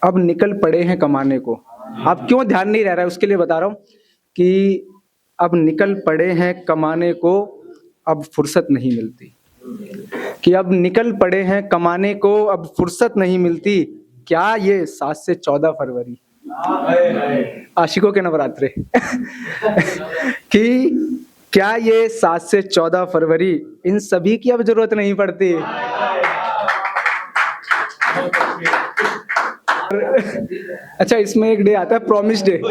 अब निकल पड़े हैं कमाने को। अब क्यों ध्यान नहीं रह रहा है उसके लिए बता रहा हूँ कि अब निकल पड़े हैं कमाने को, अब फुर्सत नहीं मिलती। कि अब निकल पड़े हैं कमाने को, अब फुर्सत नहीं मिलती। क्या ये 7 से 14 फरवरी आशिकों के नवरात्रे कि क्या ये 7 से 14 फरवरी इन सभी की अब जरूरत नहीं पड़ती। अच्छा, इसमें एक डे आता है प्रॉमिस डे,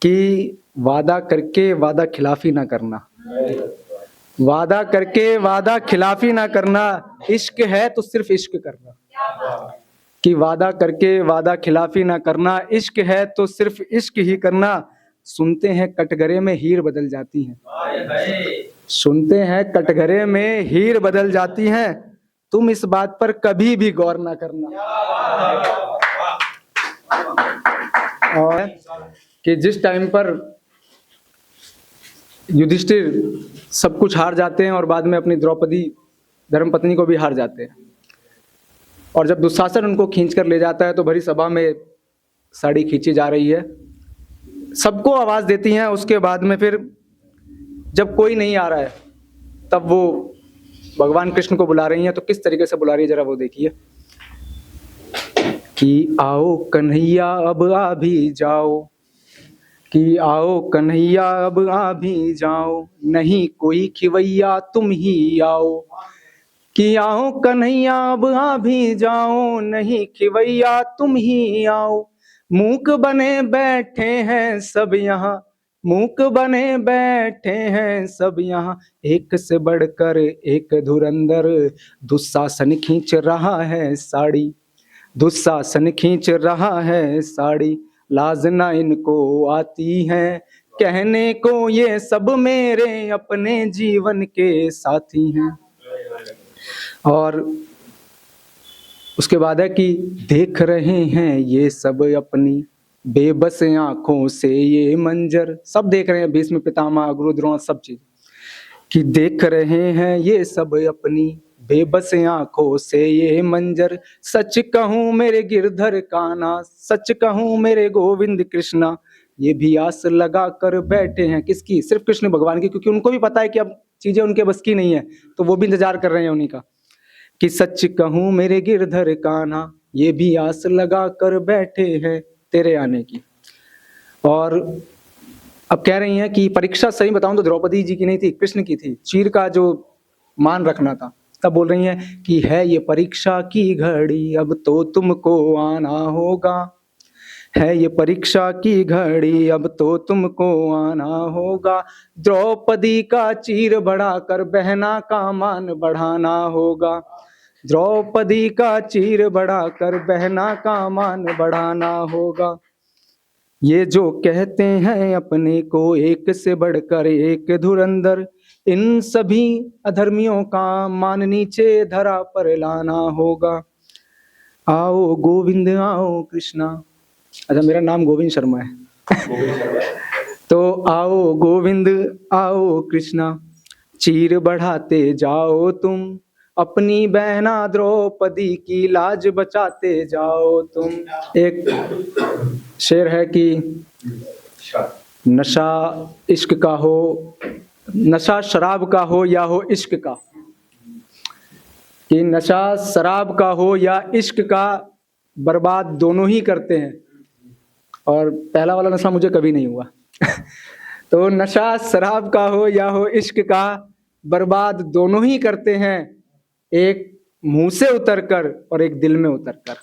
कि वादा करके वादा खिलाफी ना करना। वादा करके वादा खिलाफी ना करना, इश्क है तो सिर्फ इश्क करना। कि वादा करके वादा खिलाफी ना करना, इश्क है तो सिर्फ इश्क ही करना। सुनते हैं कटघरे में हीर बदल जाती हैं। सुनते हैं कटघरे में हीर बदल जाती हैं। तुम इस बात पर कभी भी गौर ना करना। और कि जिस टाइम पर युधिष्ठिर सब कुछ हार जाते हैं और बाद में अपनी द्रौपदी धर्मपत्नी को भी हार जाते हैं, और जब दुशासन उनको खींच कर ले जाता है तो भरी सभा में साड़ी खींची जा रही है, सबको आवाज देती हैं। उसके बाद में फिर जब कोई नहीं आ रहा है तब वो भगवान कृष्ण को बुला रही हैं। तो किस तरीके से बुला रही है जरा वो देखिए कि आओ कन्हैया अब आ भी जाओ, कि आओ कन्हैया अब आ भी जाओ, नहीं कोई खिवैया तुम ही आओ। कि आओ कन्हैया अब आ भी जाओ, नहीं खिवैया तुम ही आओ। मूक बने बैठे हैं सब यहाँ, मूक बने बैठे हैं सब यहाँ, एक से बढ़कर एक धुरंधर दुशासन खींच रहा है साड़ी। दुशासन खींच रहा है साड़ी, लाज ना इनको आती है कहने को, ये सब मेरे अपने जीवन के साथी हैं। और उसके बाद है कि देख रहे हैं ये सब अपनी बेबस आंखों से ये मंजर। सब देख रहे हैं, भीष्म पितामह गुरु द्रोण सब चीज, कि देख रहे हैं ये सब अपनी बेबस आंखों से ये मंजर। सच कहूं मेरे गिरधर कान्हा, सच कहूं मेरे गोविंद कृष्णा, ये भी आस लगा कर बैठे हैं किसकी, सिर्फ कृष्ण भगवान की, क्योंकि उनको भी पता है कि अब चीजें उनके बस की नहीं है, तो वो भी इंतजार कर रहे हैं उन्हीं का। कि सच कहूं मेरे गिरधर कान्हा, ये भी आस लगा कर बैठे हैं तेरे आने की। और अब कह रही हैं कि परीक्षा सही बताऊं तो द्रौपदी जी की नहीं थी, कृष्ण की थी। चीर का जो मान रखना था, तब बोल रही हैं कि है ये परीक्षा की घड़ी, अब तो तुमको आना होगा। है ये परीक्षा की घड़ी, अब तो तुमको आना होगा। द्रौपदी का चीर बढ़ाकर बहना का मान बढ़ाना होगा। द्रौपदी का चीर बढ़ाकर बहना का मान बढ़ाना होगा। ये जो कहते हैं अपने को एक से बढ़कर एक धुरंधर, इन सभी अधर्मियों का मान नीचे धरा पर लाना होगा। आओ गोविंद आओ कृष्णा। अच्छा, मेरा नाम गोविंद शर्मा है तो आओ गोविंद आओ कृष्णा, चीर बढ़ाते जाओ तुम, अपनी बहना द्रौपदी की लाज बचाते जाओ तुम। एक शेर है कि नशा इश्क का हो, नशा शराब का हो या हो इश्क का, कि नशा शराब का हो या इश्क का, बर्बाद दोनों ही करते हैं। और पहला वाला नशा मुझे कभी नहीं हुआ तो नशा शराब का हो या हो इश्क का, बर्बाद दोनों ही करते हैं, एक मुंह से उतरकर और एक दिल में उतरकर।